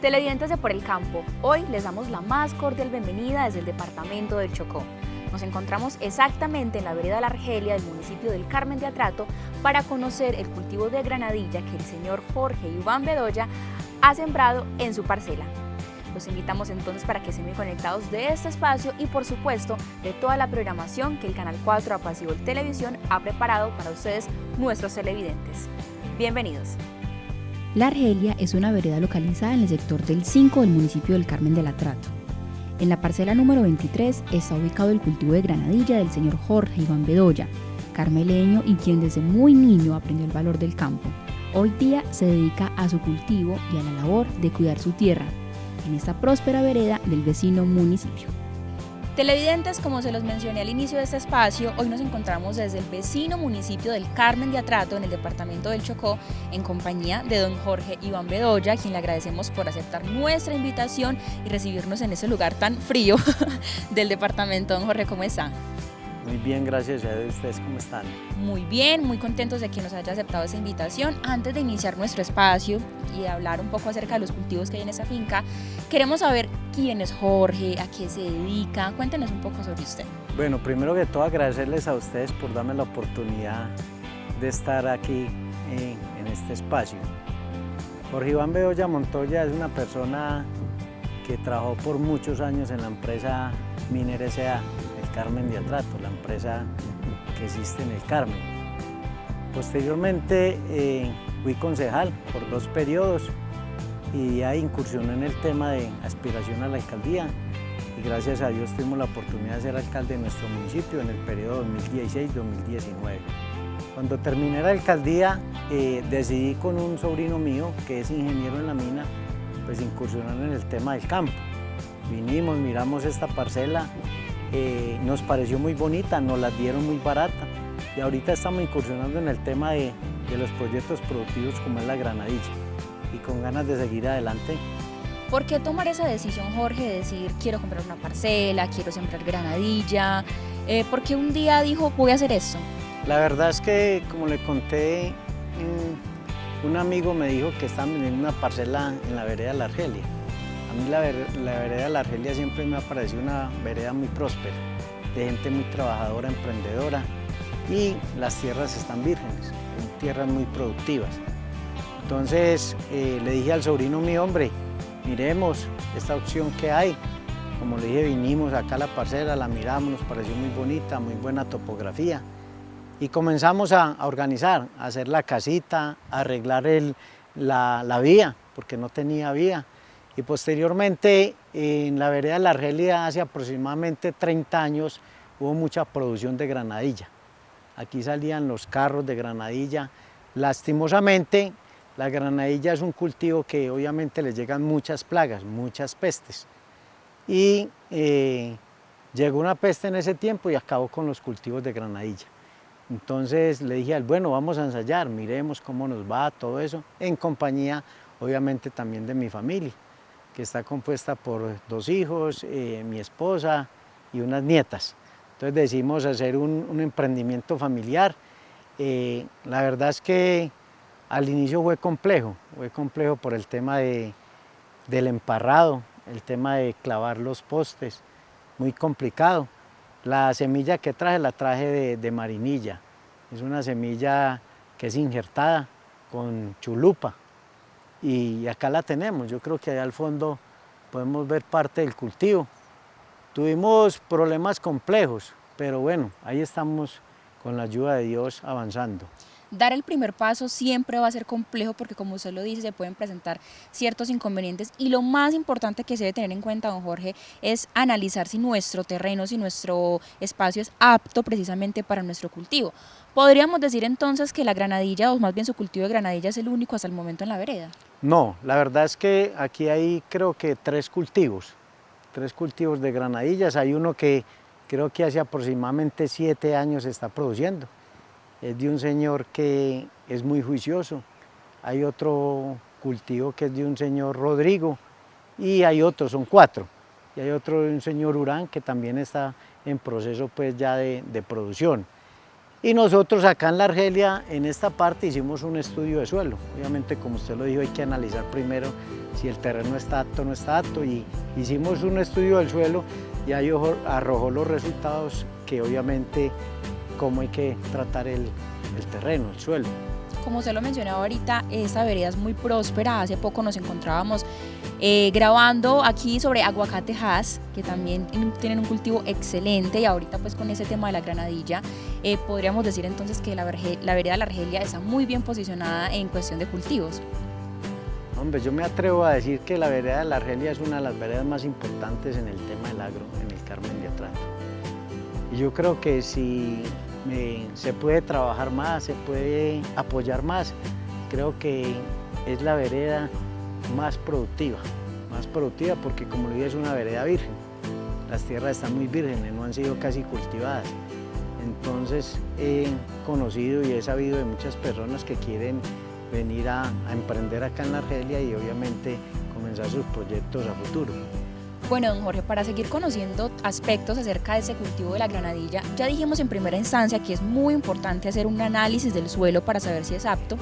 Televidentes de Por el Campo, hoy les damos la más cordial bienvenida desde el departamento del Chocó. Nos encontramos exactamente en la vereda La Argelia del municipio del Carmen de Atrato para conocer el cultivo de granadilla que el señor Jorge Iván Bedoya ha sembrado en su parcela. Los invitamos entonces para que estén muy conectados de este espacio y por supuesto de toda la programación que el Canal 4 Apacible Televisión ha preparado para ustedes, nuestros televidentes. Bienvenidos. La Argelia es una vereda localizada en el sector del 5 del municipio del Carmen del Atrato. En la parcela número 23 está ubicado el cultivo de granadilla del señor Jorge Iván Bedoya, carmeleño y quien desde muy niño aprendió el valor del campo. Hoy día se dedica a su cultivo y a la labor de cuidar su tierra, en esta próspera vereda del vecino municipio. Televidentes, como se los mencioné al inicio de este espacio, hoy nos encontramos desde el vecino municipio del Carmen de Atrato, en el departamento del Chocó, en compañía de don Jorge Iván Bedoya, a quien le agradecemos por aceptar nuestra invitación y recibirnos en ese lugar tan frío del departamento. Don Jorge, ¿cómo está? Muy bien, gracias a ustedes, ¿cómo están? Muy bien, muy contentos de que nos haya aceptado esa invitación. Antes de iniciar nuestro espacio y de hablar un poco acerca de los cultivos que hay en esa finca, queremos saber quién es Jorge, a qué se dedica. Cuéntenos un poco sobre usted. Bueno, primero que todo agradecerles a ustedes por darme la oportunidad de estar aquí en este espacio. Jorge Iván Bedoya Montoya es una persona que trabajó por muchos años en la empresa Miner S.A., el Carmen de Atrato, la empresa que existe en el Carmen. Posteriormente fui concejal por 2 periodos y ahí incursioné en el tema de aspiración a la alcaldía y gracias a Dios tuvimos la oportunidad de ser alcalde de nuestro municipio en el periodo 2016-2019. Cuando terminé la alcaldía decidí con un sobrino mío que es ingeniero en la mina pues incursionar en el tema del campo. Vinimos, miramos esta parcela, nos pareció muy bonita, nos la dieron muy barata y ahorita estamos incursionando en el tema de los proyectos productivos como es la granadilla y con ganas de seguir adelante. ¿Por qué tomar esa decisión, Jorge, de decir quiero comprar una parcela, quiero sembrar granadilla? ¿Por qué un día dijo voy a hacer esto? La verdad es que, como le conté, un amigo me dijo que estaban vendiendo una parcela en la vereda La Argelia. A mí la vereda La Argelia siempre me ha parecido una vereda muy próspera, de gente muy trabajadora, emprendedora y las tierras están vírgenes, son tierras muy productivas. Entonces le dije al sobrino mío, hombre, miremos esta opción que hay. Como le dije, vinimos acá a la parcela, la miramos, nos pareció muy bonita, muy buena topografía. Y comenzamos a organizar, a hacer la casita, a arreglar la vía, porque no tenía vía. Y posteriormente, en la vereda La Argelia, hace aproximadamente 30 años, hubo mucha producción de granadilla. Aquí salían los carros de granadilla. Lastimosamente, la granadilla es un cultivo que obviamente le llegan muchas plagas, muchas pestes. Y llegó una peste en ese tiempo y acabó con los cultivos de granadilla. Entonces le dije a él, bueno, vamos a ensayar, miremos cómo nos va, todo eso, en compañía obviamente también de mi familia, que está compuesta por 2 hijos, mi esposa y unas nietas. Entonces decidimos hacer un emprendimiento familiar. La verdad es que al inicio fue complejo por el tema del emparrado, el tema de clavar los postes, muy complicado. La semilla que traje la traje de marinilla, es una semilla que es injertada con chulupa y acá la tenemos. Yo creo que allá al fondo podemos ver parte del cultivo. Tuvimos problemas complejos, pero bueno, ahí estamos con la ayuda de Dios avanzando. Dar el primer paso siempre va a ser complejo porque, como usted lo dice, se pueden presentar ciertos inconvenientes y lo más importante que se debe tener en cuenta, don Jorge, es analizar si nuestro terreno, si nuestro espacio es apto precisamente para nuestro cultivo. ¿Podríamos decir entonces que la granadilla, o más bien su cultivo de granadilla, es el único hasta el momento en la vereda? No, la verdad es que aquí hay creo que 3 cultivos de granadillas. Hay uno que creo que hace aproximadamente 7 años se está produciendo. Es de un señor que es muy juicioso. Hay otro cultivo que es de un señor Rodrigo y hay otros, son 4. Y hay otro de un señor Urán que también está en proceso pues ya de producción. Y nosotros acá en la Argelia, en esta parte, hicimos un estudio de suelo. Obviamente, como usted lo dijo, hay que analizar primero si el terreno está apto o no está apto. Y hicimos un estudio del suelo y ahí arrojó los resultados que obviamente cómo hay que tratar el terreno, el suelo. Como usted lo mencionaba ahorita, esta vereda es muy próspera. Hace poco nos encontrábamos grabando aquí sobre aguacatejas, que también tienen un cultivo excelente, y ahorita pues con ese tema de la granadilla, podríamos decir entonces que la vereda de la Argelia está muy bien posicionada en cuestión de cultivos. Hombre, yo me atrevo a decir que la vereda de la Argelia es una de las veredas más importantes en el tema del agro, en el Carmen de Atrato. Y yo creo que si se puede trabajar más, se puede apoyar más, creo que es la vereda más productiva porque, como lo dije, es una vereda virgen. Las tierras están muy vírgenes, no han sido casi cultivadas. Entonces he conocido y he sabido de muchas personas que quieren venir a emprender acá en la Argelia y obviamente comenzar sus proyectos a futuro. Bueno, don Jorge, para seguir conociendo aspectos acerca de ese cultivo de la granadilla, ya dijimos en primera instancia que es muy importante hacer un análisis del suelo para saber si es apto.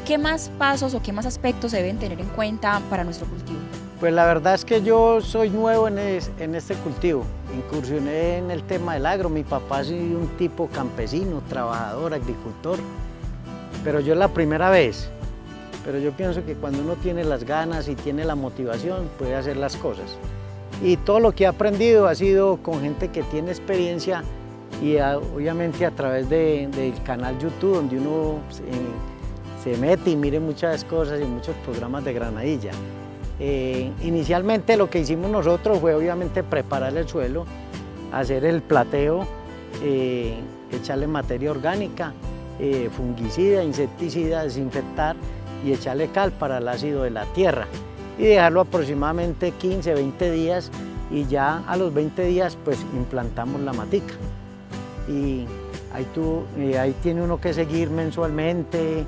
¿Qué más pasos o qué más aspectos se deben tener en cuenta para nuestro cultivo? Pues la verdad es que yo soy nuevo en este cultivo. Incursioné en el tema del agro. Mi papá es un tipo campesino, trabajador, agricultor, pero yo es la primera vez. Pero yo pienso que cuando uno tiene las ganas y tiene la motivación, puede hacer las cosas. Y todo lo que he aprendido ha sido con gente que tiene experiencia y obviamente a través del canal YouTube, donde uno se mete y mire muchas cosas y muchos programas de granadilla. Inicialmente lo que hicimos nosotros fue obviamente preparar el suelo, hacer el plateo, echarle materia orgánica, fungicida, insecticida, desinfectar y echarle cal para el ácido de la tierra y dejarlo aproximadamente 15, 20 días y ya a los 20 días pues implantamos la matica. Y ahí tiene uno que seguir mensualmente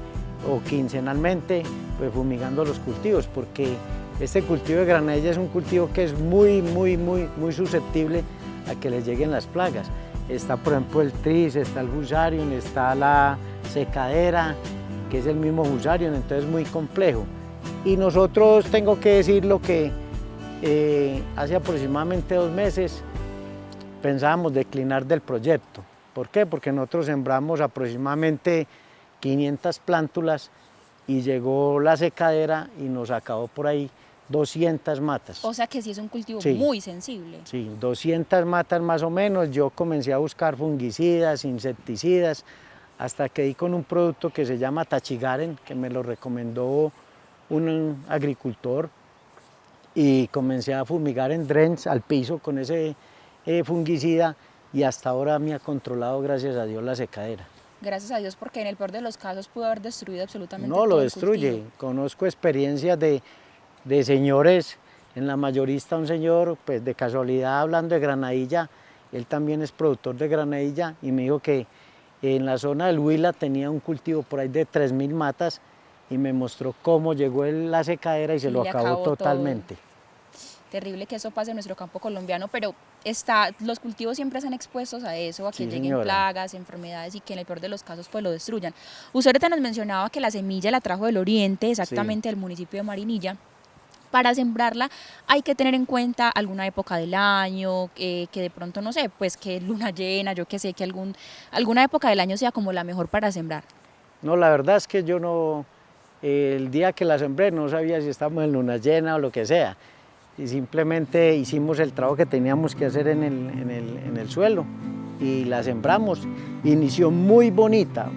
o quincenalmente pues fumigando los cultivos, porque este cultivo de granadilla es un cultivo que es muy susceptible a que les lleguen las plagas. Está por ejemplo el tris, está el fusarium, está la secadera, que es el mismo fusarium, entonces es muy complejo. Y nosotros, tengo que decirlo que hace aproximadamente 2 meses pensábamos declinar del proyecto. ¿Por qué? Porque nosotros sembramos aproximadamente 500 plántulas y llegó la secadera y nos acabó por ahí 200 matas. O sea que sí es un cultivo muy sensible. Sí, 200 matas más o menos. Yo comencé a buscar fungicidas, insecticidas, hasta que di con un producto que se llama Tachigaren, que me lo recomendó un agricultor, y comencé a fumigar en drens al piso con ese fungicida, y hasta ahora me ha controlado, gracias a Dios, la secadera. Gracias a Dios, porque en el peor de los casos pudo haber destruido absolutamente no, todo lo el destruye. cultivo. Conozco experiencias de señores, en la mayorista un señor, pues de casualidad hablando de granadilla, él también es productor de granadilla, y me dijo que en la zona del Huila tenía un cultivo por ahí de 3000 matas, y me mostró cómo llegó la secadera y se lo acabó totalmente. Todo. Terrible que eso pase en nuestro campo colombiano, pero los cultivos siempre están expuestos a eso, a que lleguen plagas, enfermedades, y que en el peor de los casos pues lo destruyan. Usted ahorita nos mencionaba que la semilla la trajo del oriente, exactamente del municipio de Marinilla. Para sembrarla hay que tener en cuenta alguna época del año, que de pronto, no sé, pues que luna llena, yo que sé, que alguna época del año sea como la mejor para sembrar. No, la verdad es que yo no, el día que la sembré no sabía si estábamos en luna llena o lo que sea. Y simplemente hicimos el trabajo que teníamos que hacer en el suelo y la sembramos. Inició muy bonita,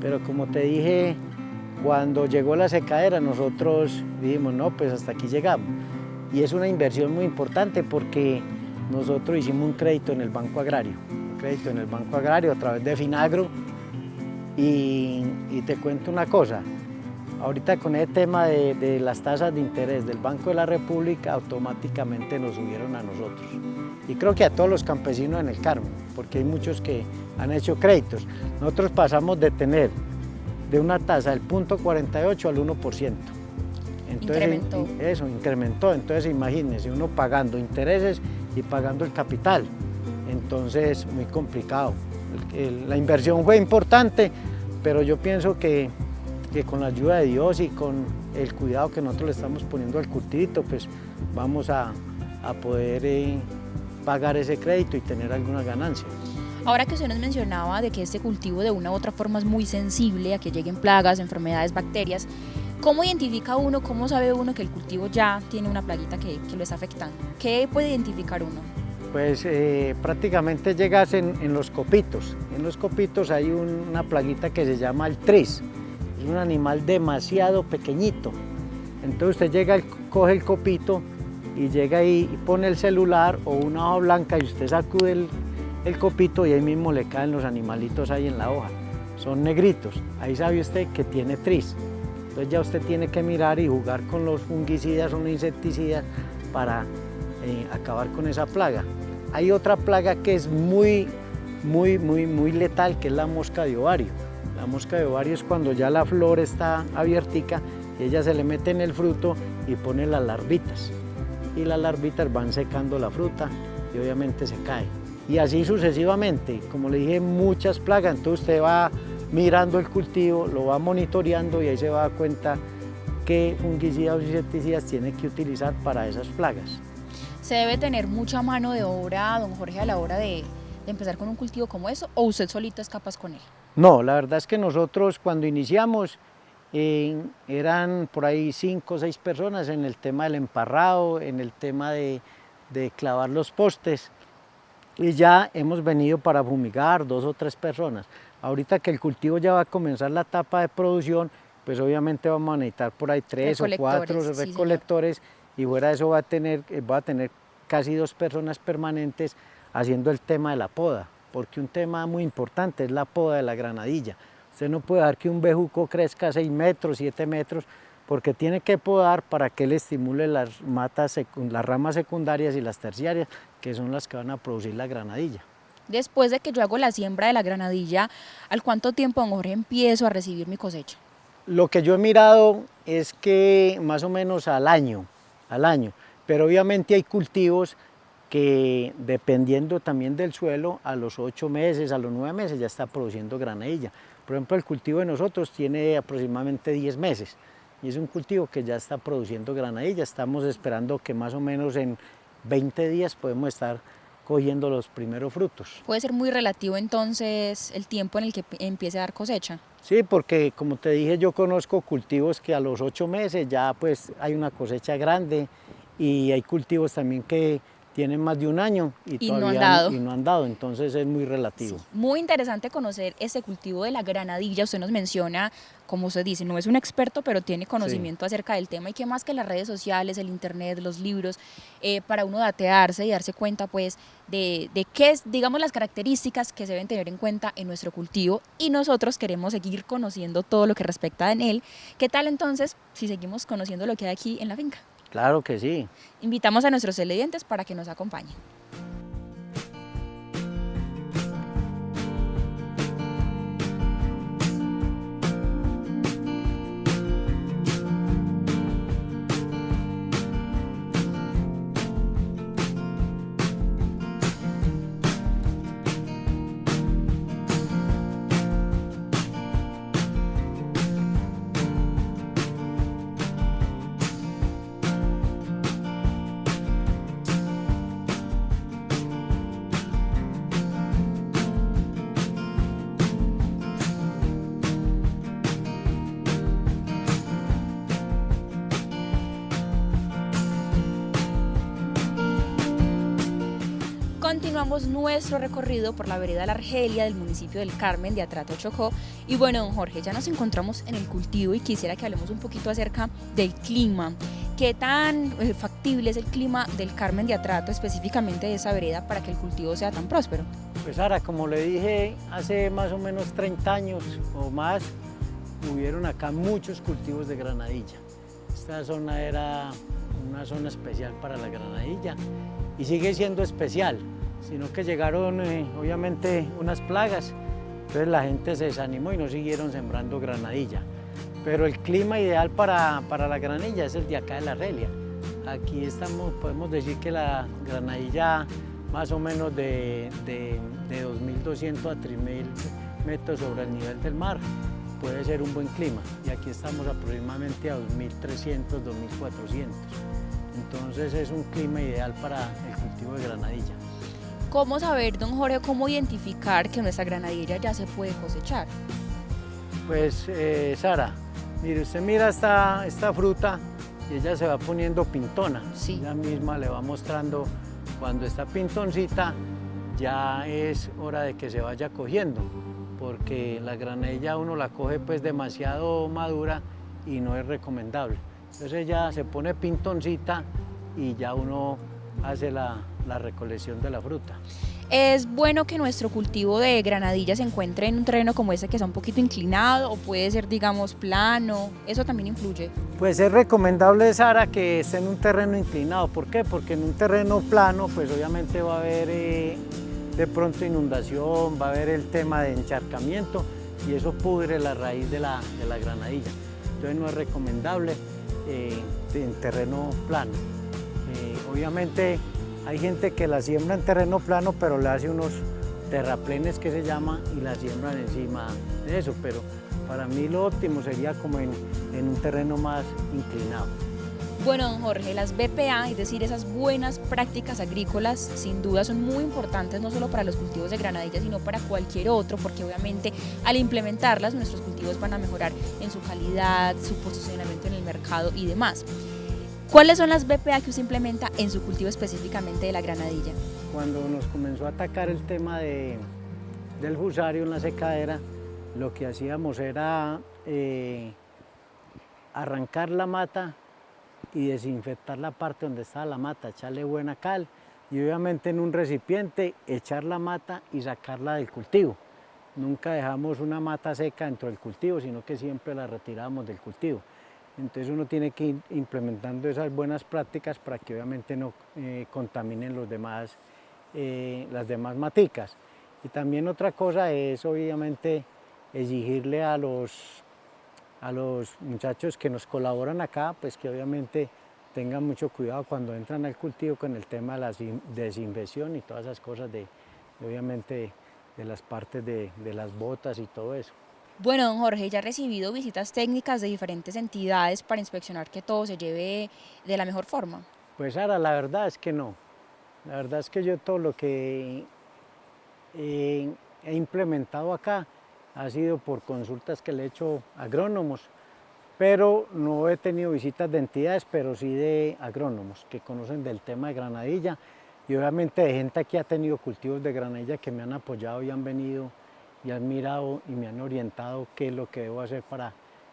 pero como te dije, cuando llegó la secadera nosotros dijimos, no, pues hasta aquí llegamos. Y es una inversión muy importante porque nosotros hicimos un crédito en el Banco Agrario, a través de Finagro, y te cuento una cosa. Ahorita con el tema de las tasas de interés del Banco de la República, automáticamente nos subieron a nosotros. Y creo que a todos los campesinos en el Carmen, porque hay muchos que han hecho créditos. Nosotros pasamos de tener de una tasa del 0.48 al 1%. Entonces, incrementó. Entonces imagínense, uno pagando intereses y pagando el capital. Entonces muy complicado. la inversión fue importante, pero yo pienso que con la ayuda de Dios y con el cuidado que nosotros le estamos poniendo al cultivito, pues vamos a poder pagar ese crédito y tener alguna ganancia. Ahora que usted nos mencionaba de que este cultivo de una u otra forma es muy sensible a que lleguen plagas, enfermedades, bacterias, ¿cómo identifica uno, cómo sabe uno que el cultivo ya tiene una plaguita que lo está afectando? ¿Qué puede identificar uno? Pues prácticamente llegas en los copitos. En los copitos hay una plaguita que se llama el tris. Es un animal demasiado pequeñito. Entonces usted llega, coge el copito y llega ahí y pone el celular o una hoja blanca y usted sacude el copito y ahí mismo le caen los animalitos ahí en la hoja. Son negritos. Ahí sabe usted que tiene tris. Entonces ya usted tiene que mirar y jugar con los fungicidas o los insecticidas para acabar con esa plaga. Hay otra plaga que es muy letal, que es la mosca de ovario. La mosca de ovario es cuando ya la flor está abiertica y ella se le mete en el fruto y pone las larvitas. Y las larvitas van secando la fruta y obviamente se cae. Y así sucesivamente, como le dije, muchas plagas. Entonces usted va mirando el cultivo, lo va monitoreando y ahí se va a dar cuenta qué fungicidas o insecticidas tiene que utilizar para esas plagas. ¿Se debe tener mucha mano de obra, don Jorge, a la hora de empezar con un cultivo como eso, o usted solito es capaz con él? No, la verdad es que nosotros cuando iniciamos eran por ahí 5 o 6 personas en el tema del emparrado, en el tema de clavar los postes, y ya hemos venido para fumigar 2 o 3 personas. Ahorita que el cultivo ya va a comenzar la etapa de producción, pues obviamente vamos a necesitar por ahí 3 o 4 recolectores, y fuera de eso va a tener casi 2 personas permanentes haciendo el tema de la poda, porque un tema muy importante es la poda de la granadilla. Usted no puede dejar que un bejuco crezca 6 metros, 7 metros, porque tiene que podar para que él estimule las ramas secundarias y las terciarias, que son las que van a producir la granadilla. Después de que yo hago la siembra de la granadilla, ¿al cuánto tiempo, don Jorge, empiezo a recibir mi cosecha? Lo que yo he mirado es que más o menos al año, pero obviamente hay cultivos que dependiendo también del suelo, a los 8 meses, a los 9 meses ya está produciendo granadilla. Por ejemplo, el cultivo de nosotros tiene aproximadamente 10 meses y es un cultivo que ya está produciendo granadilla. Estamos esperando que más o menos en 20 días podemos estar cogiendo los primeros frutos. ¿Puede ser muy relativo entonces el tiempo en el que empiece a dar cosecha? Sí, porque como te dije, yo conozco cultivos que a los 8 meses ya pues hay una cosecha grande, y hay cultivos también que tienen más de un año y todavía no han dado, entonces es muy relativo. Sí, muy interesante conocer este cultivo de la granadilla. Usted nos menciona, como usted dice, no es un experto, pero tiene conocimiento acerca del tema, y qué más que las redes sociales, el internet, los libros, para uno datearse y darse cuenta pues de qué es, digamos, las características que se deben tener en cuenta en nuestro cultivo, y nosotros queremos seguir conociendo todo lo que respecta en él. ¿Qué tal entonces si seguimos conociendo lo que hay aquí en la finca? Claro que sí. Invitamos a nuestros televidentes para que nos acompañen. Continuamos nuestro recorrido por la vereda La Argelia del municipio del Carmen de Atrato, Chocó. Y bueno, don Jorge, ya nos encontramos en el cultivo y quisiera que hablemos un poquito acerca del clima. ¿Qué tan factible es el clima del Carmen de Atrato, específicamente de esa vereda, para que el cultivo sea tan próspero? Pues ahora, como le dije, hace más o menos 30 años o más, hubieron acá muchos cultivos de granadilla. Esta zona era una zona especial para la granadilla y sigue siendo especial, sino que llegaron obviamente unas plagas, entonces la gente se desanimó y no siguieron sembrando granadilla. Pero el clima ideal para la granadilla es el de acá de La Argelia. Aquí podemos decir que la granadilla más o menos de 2.200 a 3.000 metros sobre el nivel del mar. Puede ser un buen clima y aquí estamos aproximadamente a 2.300, 2.400. Entonces es un clima ideal para el cultivo de granadilla. ¿Cómo saber, don Jorge, cómo identificar que nuestra granadilla ya se puede cosechar? Pues Sara, mire, usted mira esta fruta y ella se va poniendo pintona. Sí. Ella misma le va mostrando cuando está pintoncita, ya es hora de que se vaya cogiendo, porque la granadilla uno la coge pues demasiado madura y no es recomendable. Entonces ella se pone pintoncita y ya uno hace la recolección de la fruta. ¿Es bueno que nuestro cultivo de granadilla se encuentre en un terreno como este que sea un poquito inclinado o puede ser, digamos, plano? ¿Eso también influye? Pues es recomendable, Sara, que esté en un terreno inclinado. ¿Por qué? Porque en un terreno plano pues obviamente va a haber de pronto inundación, va a haber el tema de encharcamiento y eso pudre la raíz de la granadilla. Entonces no es recomendable en terreno plano. Obviamente hay gente que la siembra en terreno plano, pero le hace unos terraplenes que se llama y la siembran encima de eso, pero para mí lo óptimo sería como en un terreno más inclinado. Bueno, don Jorge, las BPA, es decir, esas buenas prácticas agrícolas, sin duda son muy importantes no solo para los cultivos de granadilla, sino para cualquier otro, porque obviamente al implementarlas nuestros cultivos van a mejorar en su calidad, su posicionamiento en el mercado y demás. ¿Cuáles son las BPA que usted implementa en su cultivo específicamente de la granadilla? Cuando nos comenzó a atacar el tema del fusario en la secadera, lo que hacíamos era arrancar la mata y desinfectar la parte donde estaba la mata, echarle buena cal y obviamente en un recipiente echar la mata y sacarla del cultivo. Nunca dejamos una mata seca dentro del cultivo, sino que siempre la retiramos del cultivo. Entonces uno tiene que ir implementando esas buenas prácticas para que obviamente no contaminen las demás maticas. Y también otra cosa es obviamente exigirle a los muchachos que nos colaboran acá, pues que obviamente tengan mucho cuidado cuando entran al cultivo con el tema de la desinfección y todas esas cosas obviamente de las partes de las botas y todo eso. Bueno, don Jorge, ya ha recibido visitas técnicas de diferentes entidades para inspeccionar que todo se lleve de la mejor forma. Pues Sara, la verdad es que no. La verdad es que yo todo lo que he implementado acá ha sido por consultas que le he hecho a agrónomos, pero no he tenido visitas de entidades, pero sí de agrónomos que conocen del tema de granadilla y obviamente de gente que ha tenido cultivos de granadilla que me han apoyado y han venido y han mirado y me han orientado qué es lo que debo hacer para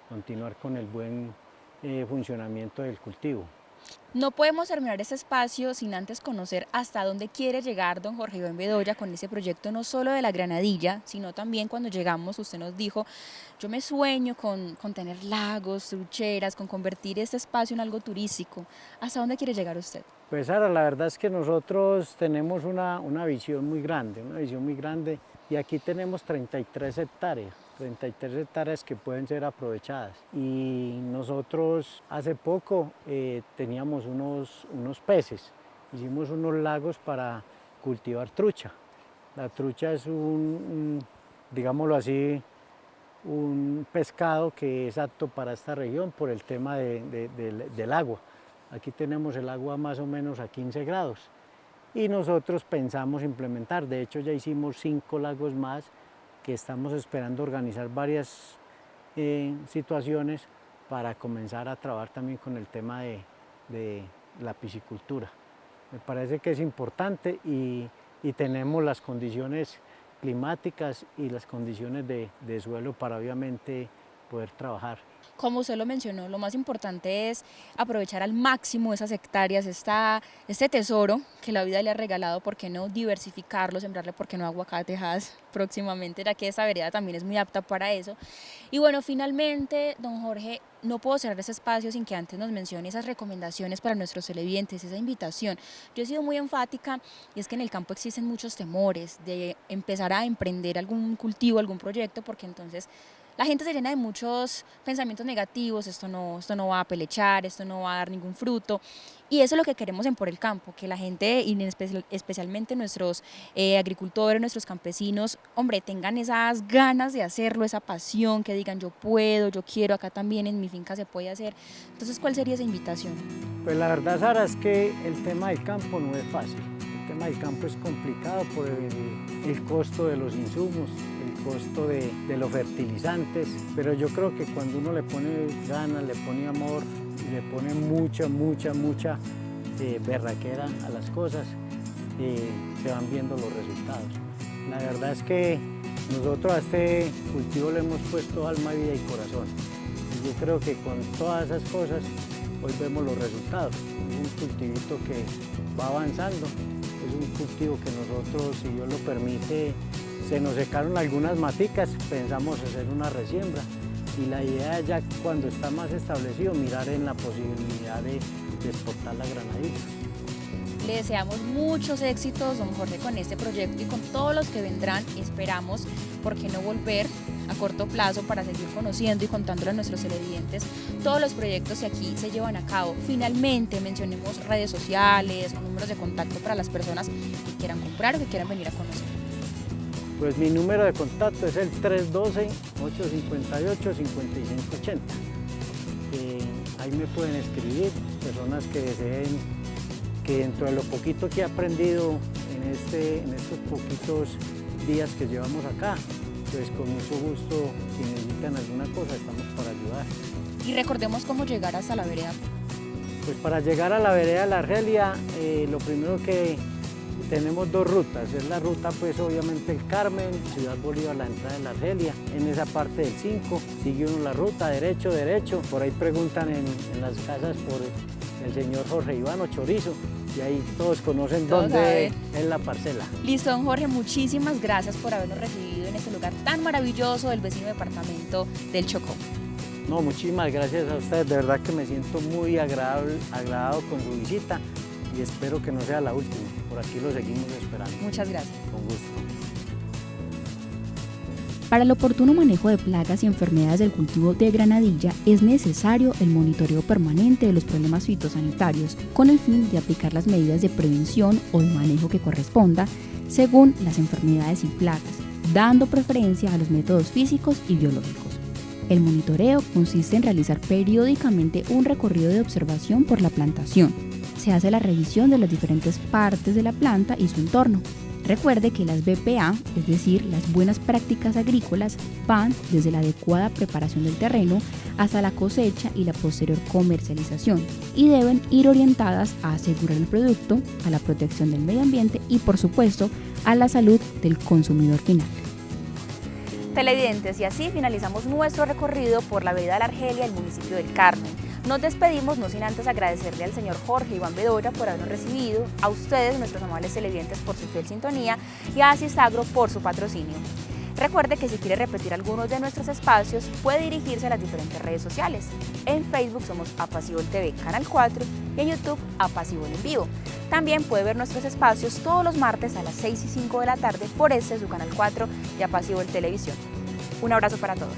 continuar con el buen funcionamiento del cultivo. No podemos terminar este espacio sin antes conocer hasta dónde quiere llegar don Jorge Iván Bedoya con ese proyecto, no solo de la granadilla, sino también cuando llegamos, usted nos dijo, yo me sueño con tener lagos, trucheras, con convertir este espacio en algo turístico. ¿Hasta dónde quiere llegar usted? Pues Sara, la verdad es que nosotros tenemos una visión muy grande, y aquí tenemos 33 hectáreas que pueden ser aprovechadas. Y nosotros hace poco teníamos unos peces, hicimos unos lagos para cultivar trucha. La trucha es digámoslo así, un pescado que es apto para esta región por el tema del agua. Aquí tenemos el agua más o menos a 15 grados y nosotros pensamos implementar, de hecho ya hicimos 5 lagos más que estamos esperando organizar varias situaciones para comenzar a trabajar también con el tema de la piscicultura. Me parece que es importante y tenemos las condiciones climáticas y las condiciones de suelo para obviamente poder trabajar. Como usted lo mencionó, lo más importante es aprovechar al máximo esas hectáreas, este tesoro que la vida le ha regalado, ¿por qué no diversificarlo, sembrarle, por qué no aguacatejas próximamente, ya que esta vereda también es muy apta para eso? Y bueno, finalmente, don Jorge, no puedo cerrar ese espacio sin que antes nos mencione esas recomendaciones para nuestros televidentes, esa invitación. Yo he sido muy enfática y es que en el campo existen muchos temores de empezar a emprender algún cultivo, algún proyecto, porque entonces La gente se llena de muchos pensamientos negativos, esto no va a pelechar, esto no va a dar ningún fruto. Y eso es lo que queremos en Por el Campo, que la gente, y especialmente nuestros agricultores, nuestros campesinos, hombre, tengan esas ganas de hacerlo, esa pasión, que digan yo puedo, yo quiero, acá también en mi finca se puede hacer. Entonces, ¿cuál sería esa invitación? Pues la verdad, Sara, es que el tema del campo no es fácil. El tema del campo es complicado por el costo de los insumos, el costo de los fertilizantes, pero yo creo que cuando uno le pone ganas, le pone amor, le pone mucha berraquera a las cosas, se van viendo los resultados. La verdad es que nosotros a este cultivo le hemos puesto alma, vida y corazón. Y yo creo que con todas esas cosas hoy vemos los resultados. Es un cultivito que va avanzando, es un cultivo que nosotros, si Dios lo permite, se nos secaron algunas maticas, pensamos hacer una resiembra y la idea es ya cuando está más establecido mirar en la posibilidad de exportar la granadilla. Le deseamos muchos éxitos, don Jorge, con este proyecto y con todos los que vendrán. Esperamos, ¿por qué no volver a corto plazo para seguir conociendo y contándole a nuestros televidentes todos los proyectos que aquí se llevan a cabo? Finalmente, mencionemos redes sociales o números de contacto para las personas que quieran comprar o que quieran venir a conocer. Pues mi número de contacto es el 312-858-5580. Ahí me pueden escribir personas que deseen que dentro de lo poquito que he aprendido en estos poquitos días que llevamos acá, pues con mucho gusto, si necesitan alguna cosa, estamos para ayudar. Y recordemos cómo llegar hasta la vereda. Pues para llegar a la vereda de la Argelia, lo primero que tenemos dos rutas, es la ruta pues obviamente el Carmen, Ciudad Bolívar, la entrada de la Argelia, en esa parte del 5, sigue uno la ruta, derecho, por ahí preguntan en las casas por el señor Jorge Iván Chorizo, y ahí todos conocen dónde es la parcela. Listo, don Jorge, muchísimas gracias por habernos recibido en este lugar tan maravilloso del vecino departamento del Chocó. No, muchísimas gracias a ustedes, de verdad que me siento muy agradado con su visita y espero que no sea la última. Por aquí lo seguimos esperando. Muchas gracias. Con gusto. Para el oportuno manejo de plagas y enfermedades del cultivo de granadilla es necesario el monitoreo permanente de los problemas fitosanitarios con el fin de aplicar las medidas de prevención o de manejo que corresponda según las enfermedades y plagas, dando preferencia a los métodos físicos y biológicos. El monitoreo consiste en realizar periódicamente un recorrido de observación por la plantación. Se hace la revisión de las diferentes partes de la planta y su entorno. Recuerde que las BPA, es decir, las buenas prácticas agrícolas, van desde la adecuada preparación del terreno hasta la cosecha y la posterior comercialización y deben ir orientadas a asegurar el producto, a la protección del medio ambiente y, por supuesto, a la salud del consumidor final. Televidentes, y así finalizamos nuestro recorrido por la vereda de la Argelia del municipio del Carmen. Nos despedimos no sin antes agradecerle al señor Jorge Iván Bedoya por habernos recibido, a ustedes, nuestros amables televidentes, por su fiel sintonía y a Asistagro por su patrocinio. Recuerde que si quiere repetir algunos de nuestros espacios, puede dirigirse a las diferentes redes sociales. En Facebook somos Apacibol TV Canal 4 y en YouTube Apacibol en Vivo. También puede ver nuestros espacios todos los martes a las 6 y 5 de la tarde por su Canal 4 de Apacibol Televisión. Un abrazo para todos.